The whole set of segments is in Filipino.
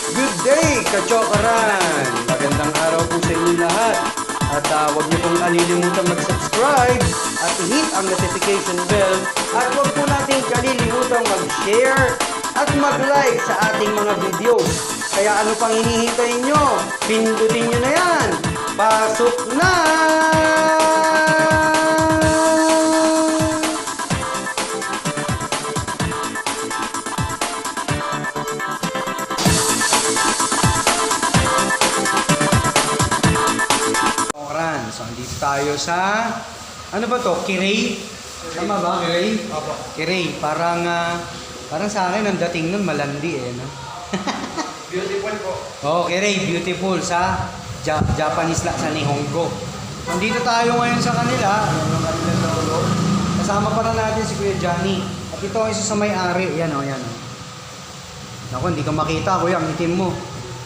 Good day, Kachokaran! Magandang araw po sa inyo lahat. At huwag niyo pong kalilimutang mag-subscribe at i-hit ang notification bell. At huwag po natin kalilimutang mag-share at mag-like sa ating mga videos. Kaya ano pang hinihintay nyo? Pindutin nyo na yan! Pasok na! So, andito tayo sa, ano ba to? Kiray? Tama ba? Kiray? Opo. Kiray. Parang sa akin, ang dating nun, malandi eh, no? Beautiful po. Oh, Kiray. Beautiful sa Japanese lang, sa Nihongo. Andito tayo ngayon sa kanila. Kasama pa na natin si Kuya Johnny. At ito ang isa sa may-ari. Yan o, yan o. Naku, hindi ka makita, kuya. Ang itim mo.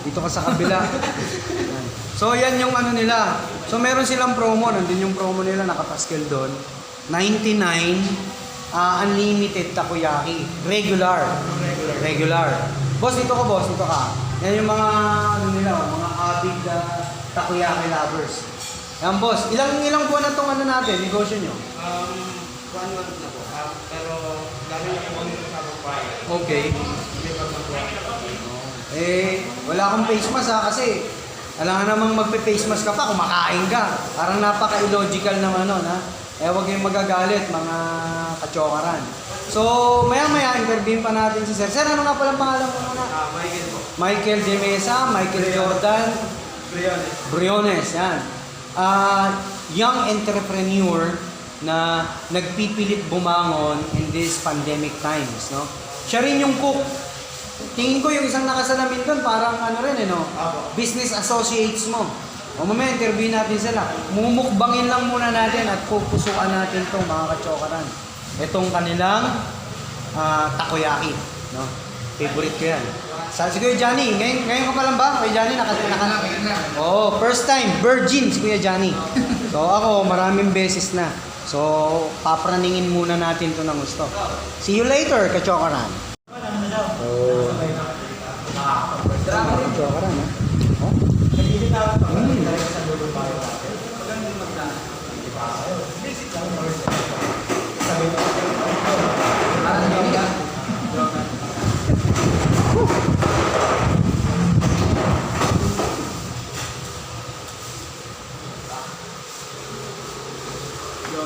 Dito ka sa kabila. Yan. So, yan yung ano nila. So, meron silang promo. Nandun yung promo nila, nakapaskel doon. 99, unlimited takoyaki. Regular. Boss, dito ka, boss. Dito ka. Yan yung mga, ano nila, mga avid takoyaki lovers. Yan, boss. Ilang buwan na itong ano natin, negosyo nyo? 1 month na po. Pero, dami na po kami sa prior. Okay. Hindi pa magbuha. Wala akong face mask kasi alam nga namang magpe-face mask ka pa, kumakain ka. Parang napaka-illogical naman nun, ha? Huwag kayong magagalit, mga kachokaran. So, maya-maya, interviewin pa natin si Sir. Sir, ano nga palang pangalan mo muna? Michael po. Michael De Mesa, Michael Jordan Briones, yan. Young entrepreneur na nagpipilit bumangon in these pandemic times, no? Siya rin yung cook. Tingin ko yung isang nakasalamin doon, parang ano rin, no? Business associates mo. O mamaya, interview natin sila. Mumukbangin lang muna natin at pupusuan natin itong mga kachokaran. Itong kanilang takoyaki, no? Favorite ko yan. Si Kuya Johnny, ngayon ka pa lang ba? Kuya Johnny, oh, first time, virgin si Kuya Johnny. So ako, maraming beses na. So, papraningin muna natin ito ng gusto. See you later, kachokaran. Oh. Kachokaran, ha? Oh?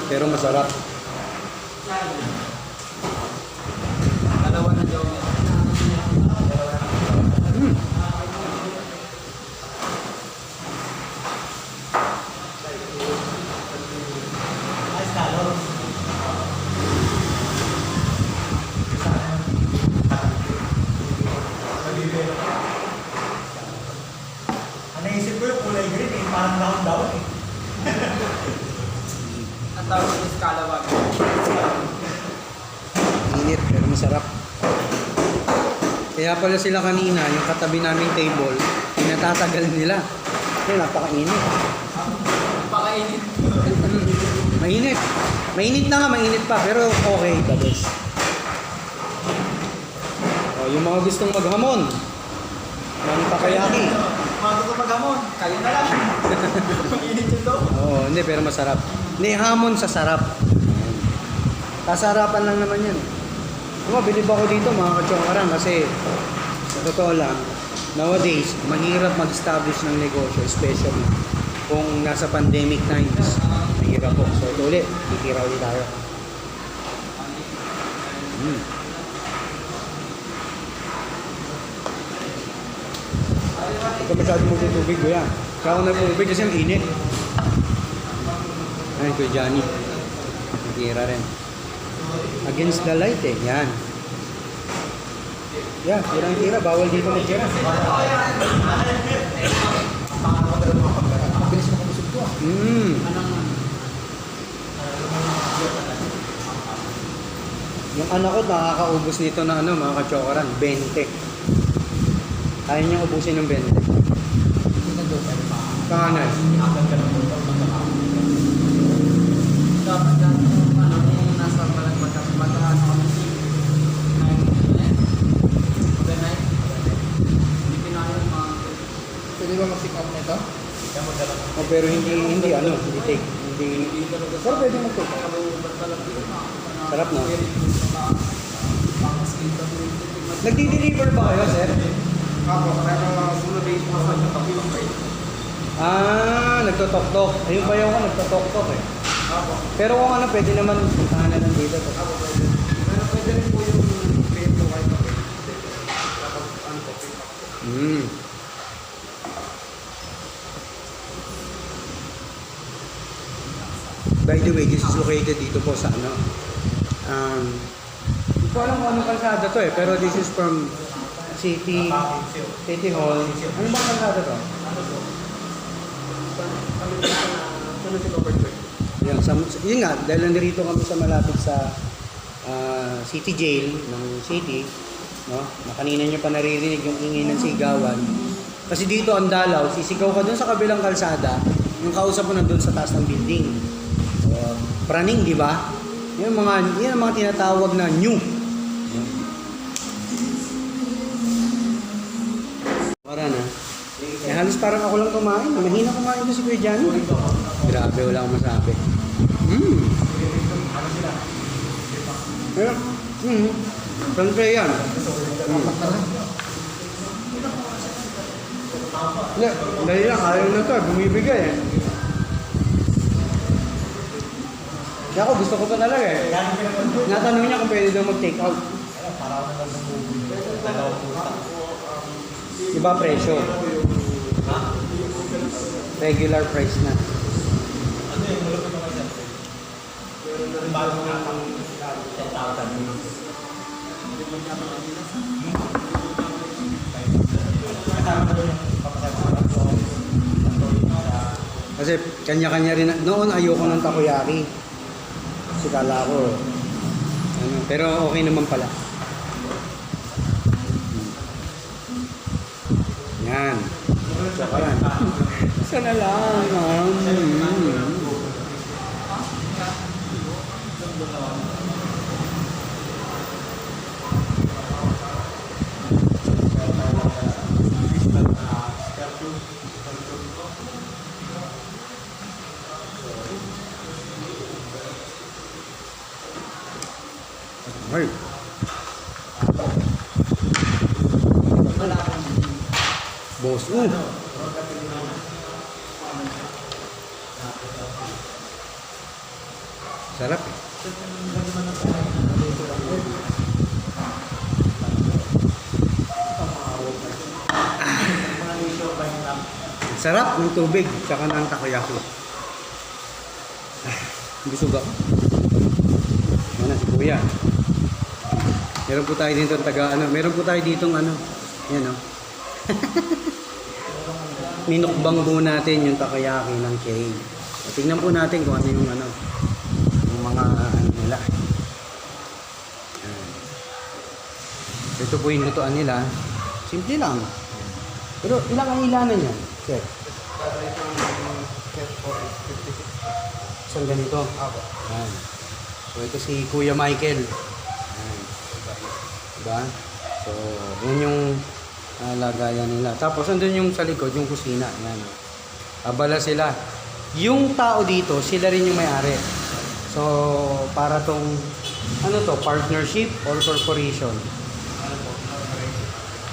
Pero masarap. Dalawa na daw. Naisip ko yung kulay green eh, parang down eh. Ang tawag ko is kalawag. Init pero masarap. Kaya pala sila kanina, yung katabi naming table, pinatatagal nila. Kasi napakainit. Napakainit. Mainit. Mainit na nga, mainit pa. Pero okay, the best. O, yung mga gustong maghamon ng takoyaki. Mga gusto maghamon, kayo na lang. Mainit yun daw. Oo, hindi, pero masarap. Hindi, hamon sa sarap. Kasarapan lang naman yan. Bilib ako dito mga kachokaran kasi sa totoo lang, nowadays, mahirap mag-establish ng negosyo, especially kung nasa pandemic times. Mahirap po. So ito ulit, titira ulit tayo. Ito masyado mo tubig ko yan. Kaya ako nagpubig kasi ang init. Ay, Kuya Johnny. Titira rin. Against the light eh. Yan. Yan, tirang-tira. Bawal dito mag-tira. Bilis mo kumusog ko. Yung anak ko nakakaubos nito na ano, mga kachokaran, 20. Kaya niyang ubusin ng 20. Pangalan? Dapat yan yung ano, yung nasa palang magkakaano kami. Overnight. Hindi pinaya Pwede ba mag-pick up nito? Oh, pero hindi take. Hindi. Pero pwede mag-take. Sarap no? Nagdi-deliver ba kayo, sir? Ako, pero solo base po sa kapilong kayo. Nagtotok-tok. Ayun ba yung ako, nagtotok-tok eh. Pero kung ano, pwede naman puntahan na lang dito. Ako pwede. Pero pwede rin po yung create to white okay. Tapos ano po, pick up. By the way, this is located dito po sa ano. Hindi ko alam kung anong kalsada to eh, pero this is from City Hall. Ano bang kalsada to? Ano si Robert Bird? Yun nga, dahil nandito kami sa malapit sa City Jail ng City, no? Na kanina nyo pa naririnig yung ingay ng sigawan. Kasi dito ang dalaw, sisigaw ka dun sa kabilang kalsada, yung kausap mo nandun sa taas ng building. Praning, di ba? Yan ang mga tinatawag na new. Para na. Halos parang ako lang kumain. Mahina kumain ko si Kuya Jan. Grabe, wala akong masabi. Siyempre yan. Hindi, dahil lang, ayaw na to. Bumibigay eh. Kaya ako gusto ko pa talaga eh. Natanong niya kung pwede daw mag-take out. Iba presyo. Regular price na. Kasi kanya-kanya rin. Noon ayoko ng takoyaki. Kasi kala ko, pero okay naman pala. Yan. Chokaran. Sana lang. Ay. Boss. Sarap eh. Sarap ng tubig tsaka ng takoyaki. Busog ako. Yan na si Kuya. Meron po tayo dito meron po tayo dito yan o. Minukbang po natin yung takoyaki ng Kay. Tingnan po natin kung ano yung mga nila. Ito po yung lutuan nila. Simple lang. Pero ilang ang ilanan yan? Sir? Isang ganito. Yan. So ito si Kuya Michael. Yan. Diba? So yan yung lagayan nila. Tapos andun yung sa likod, yung kusina. Yan. Abala sila. Yung tao dito, sila rin yung may-ari. So para tong partnership or corporation?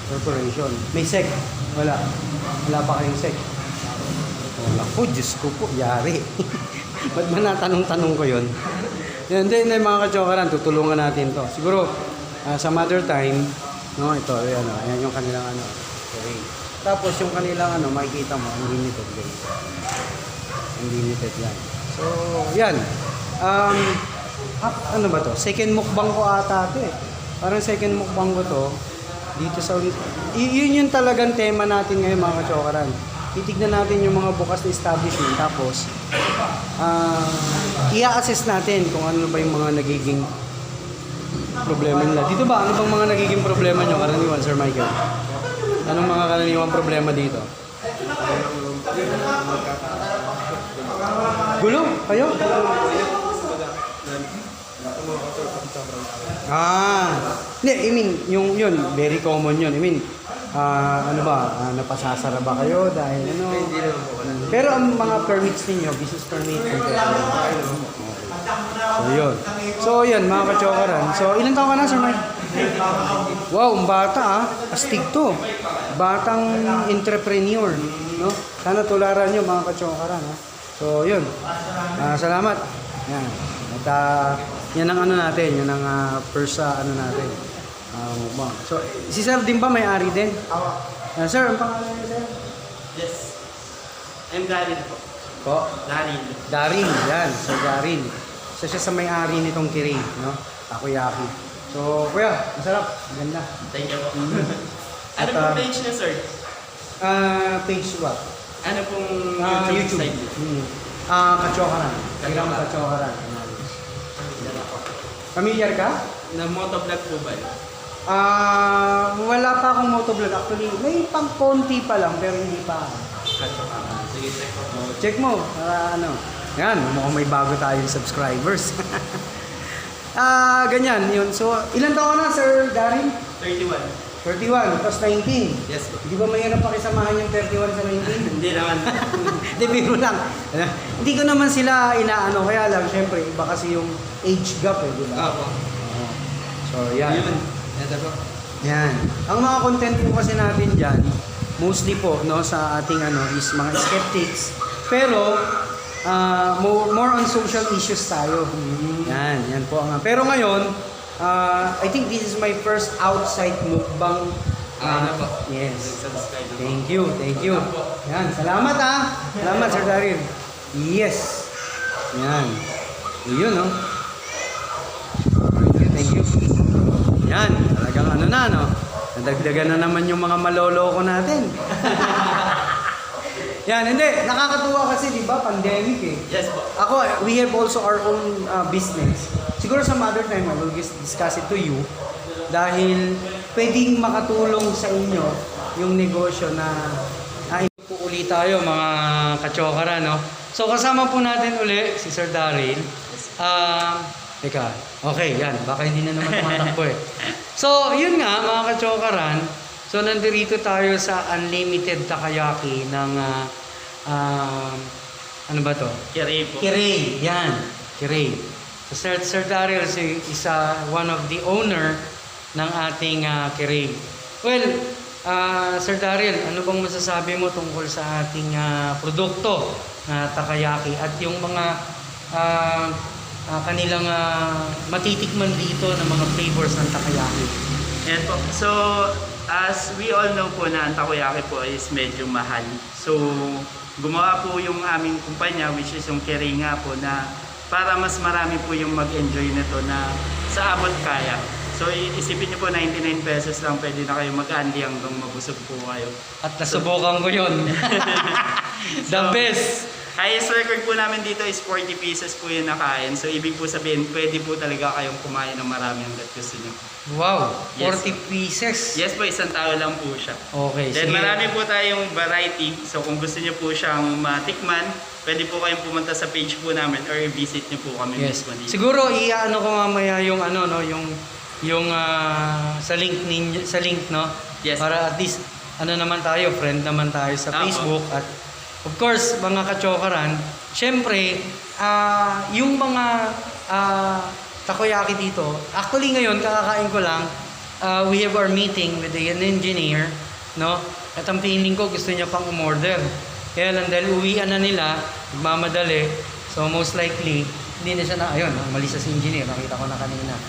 Corporation. May SEC? Wala. Wala pa kayong SEC? Wala po, Diyos ko po, yari. Ba't ba natanong-tanong ko yun? Yan, then mga kachokaran, tutulungan natin to. Siguro, some other time, no, ito, ayan yung kanilang okay. Tapos yung kanilang makikita mo, unlimited guys. Unlimited yan. So, yan. Ano ba to? Second mukbang ko ata ito eh. Parang second mukbang ko to. Dito sa yun yung talagang tema natin ngayon mga kachokaran. Titignan natin yung mga bukas na establishment tapos i-assess natin kung ano ba yung mga nagiging problema nila. Dito ba? Ano bang mga nagiging problema nyo karaniwan, Sir Michael? Anong mga karaniwang problema dito? Gulo? Kayo? Hindi, I mean, yun, very common yun. I mean, ano ba, napasasara ba kayo dahil ano? Hindi naman po wala. Pero ang mga permits ninyo, business permit, so yun. So yun, mga kachokaran. So ilan taon ka na, Sir Mike? Wow, ang bata astig to. Batang entrepreneur, no? Sana tularan nyo, mga kachokaran, ha? So yun. Salamat. Yan. At yan ang ano natin, yan ang first ano natin. Mukbang. So si Sir din ba may-ari din? Sir, ang pangalan niyo, Sir? Yes. I'm Darin po. Po? Darin. Darin, yan. Sir Darin. So siya sa may-ari nitong Kiray, no? Takoyaki. So, kuya, masarap. Maganda. Thank you po. At, Ano pong page niyo, sir? Page what? Ano pong YouTube. site? Kachokaran. Hiram Kachokaran. Familiar ka? Na motovlog po ba yun? Wala pa akong motovlog. Actually, may pang konti pa lang, pero hindi pa. Sige, check po. Check mo, para ano. Yan, mukhang may bago tayong subscribers. Ganyan, yun. So, ilan taon na, Sir Darin? 31. 31, tapos 19. Yes po. Hindi ba mahirap pakisamahan yung 31 sa 19? Hindi naman. Hindi, biro lang. Hindi ko naman sila inaano, kaya lang, syempre, iba kasi yung age gap di ba? Opo. So, yan. Yun. Ito po. Yan. Ang mga content po kasi natin dyan, mostly po, no, sa ating ano, is mga skeptics. Pero, more on social issues tayo. Yan po. Pero ngayon, I think this is my first outside mukbang. Ano po? Yes. Subscribe po. Thank you. Yan, salamat Salamat, Sir Darin. Yes. Yan. Yun, no? Thank you. Yan, talagang ano na, no? Nadagdagan na naman yung mga maloloko natin. Yan, hindi. Nakakatuwa kasi, di ba, pandemic eh. Yes po. Ako, we have also our own business. Siguro some other time, I will discuss it to you. Dahil pwedeng makatulong sa inyo yung negosyo na po uli tayo, mga kachokara, no? So, kasama po natin uli si Sir Daryl. Teka, okay, yan. Baka hindi na naman tumatakbo eh. So, yun nga, mga kachokaran. So, nandito tayo sa Unlimited Takoyaki ng, ano ba to? Kiray po. Kiray, yan. Kiray. So, Sir Daryl is one of the owner ng ating Kiray. Well, Sir Daryl, ano bang masasabi mo tungkol sa ating produkto na takoyaki at yung mga kanilang matitikman dito ng mga flavors ng takoyaki? Yan po. So, as we all know po na ang takoyaki po is medyo mahal. So, gumawa po yung aming kumpanya, which is yung Kiray nga po, na para mas marami po yung mag-enjoy nito na sa abot kaya. So, isipin nyo po, 99 pesos lang pwede na kayo mag-anli hanggang mabusog po kayo. At nasubukan ko yun. The best! Highest record po namin dito is 40 pieces po yung nakain. So, ibig po sabihin, pwede po talaga kayong kumain ng marami hanggat gusto nyo. Wow! Yes. 40 pieces? Yes po, isang tao lang po siya. Okay, Then sige. marami po tayong variety. So kung gusto niyo po siyang matikman, pwede po kayong pumunta sa page po namin or visit niyo po kami Yes. mismo dito. Siguro iaano ko mamaya yung ano no, yung sa link ninyo, sa link no. Yes. Para at least ano naman tayo, friend naman tayo sa Tama. Facebook at of course mga kachokaran, syempre yung mga takoyaki dito. Actually ngayon kakakain ko lang. We have our meeting with an engineer, no? At ang feeling ko gusto niya pang umorder. Kaya lang dahil uwian na nila, magmamadali. So most likely, hindi na siya na, ayun, umalis na si engineer, nakita ko na kanina.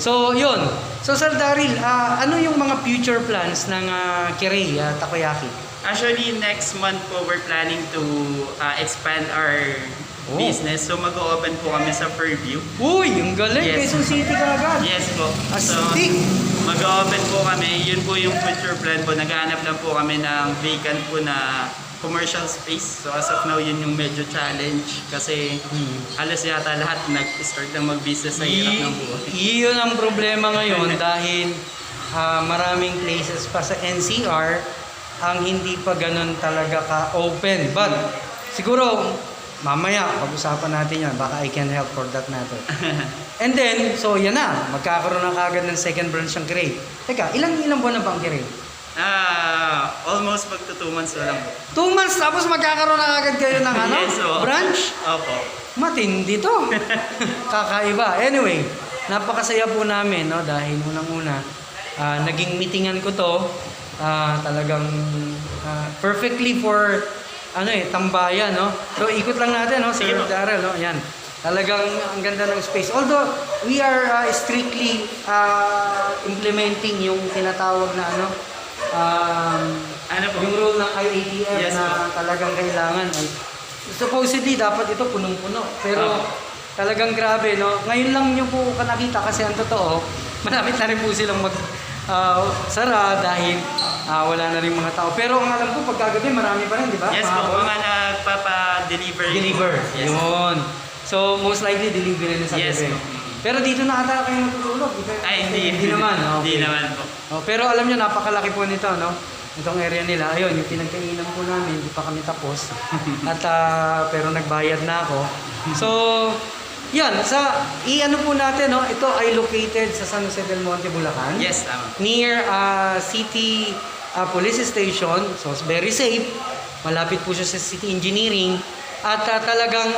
So yun. So Sir Daryl, ano yung mga future plans ng Kiray Takoyaki? Actually, next month po we're planning to expand our business. So mag-o-open po kami sa Fairview. Uy, yung galing, Yes. Quezon City ka agad. Yes po. So Astig! mag-o-open po kami. Yun po yung future plan po. Naghahanap lang po kami ng vacant po na commercial space. So as of now, yun yung medyo challenge kasi halos yata lahat nag-start ng mag-business sa hirap ng buhay. Iyon ang problema ngayon dahil maraming places pa sa NCR ang hindi pa ganun talaga ka-open. But siguro mamaya pag-usapan natin yan. Baka I can help for that matter. And then, so yan na. Magkakaroon na kagad ng second branch ng Kiray. Teka, ilang buwan na ba ang Kiray? Almost magto 2 months na lang po. 2 months tapos magkakaroon na agad kayo ng ano? Yes, oo. Branch? Opo. Matindi to. Kakaiba. Anyway, napakasaya po namin, no? Dahil unang-una, naging meetingan ko to. Talagang perfectly for tambayan, no? So ikot lang natin, no? Sir Sige po. Darrell, no? Ayan. Talagang ang ganda ng space. Although we are strictly implementing yung tinatawag na Ano po? yung rule ng IATF Yes, na talagang kailangan ay supposedly dapat ito punong-puno. Pero Opo. talagang grabe, no? Ngayon lang nyo po nakita kasi ang totoo, malapit na rin po silang sara dahil wala na rin mga tao. Pero ang alam ko, pagkagabi marami pa rin, di ba? Yes po, mga nagpapa-deliver. Deliver. Yes. Yun. So, most likely, delivery na sa Yes gabi. po. Pero dito na ata kayo natutulog. Ay, hindi. Hindi naman. Hindi Okay. naman po. Pero alam nyo, napakalaki po nito, no? Itong area nila. Ayun, yung pinagkainan po namin, hindi pa kami tapos. At, pero nagbayad na ako. So, yan. I-ano po natin, no? Ito ay located sa San Jose del Monte, Bulacan. Yes, tama. Near City Police Station. So, it's very safe. Malapit po siya sa City Engineering. At talagang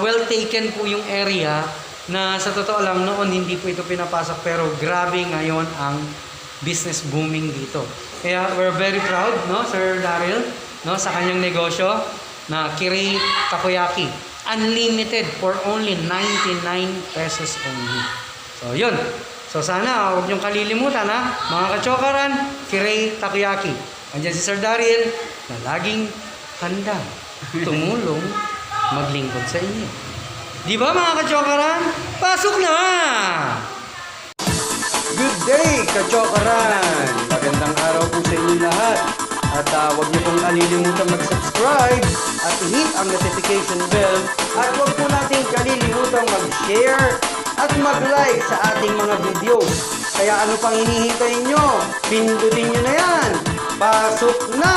well taken po yung area na sa totoo lang noon hindi po ito pinapasok pero grabe ngayon ang business booming dito. Kaya we're very proud, no, Sir Darrell, no, sa kanyang negosyo na Kirei Takoyaki. Unlimited for only 99 pesos only. So, yun. So, sana huwag niyong kalilimutan, ha, mga kachokaran, Kirei Takoyaki. Andiyan si Sir Darrell na laging handa tumulong maglingkod sa inyo. Di ba mga kachokaran? Pasok na! Good day, kachokaran! Magandang araw po sa inyo lahat. At huwag niyo pong kalilimutan mag-subscribe at i-hit ang notification bell. At huwag po natin kalilimutan mag-share at mag-like sa ating mga videos. Kaya ano pang hinihintay nyo? Pindutin nyo na yan! Pasok na!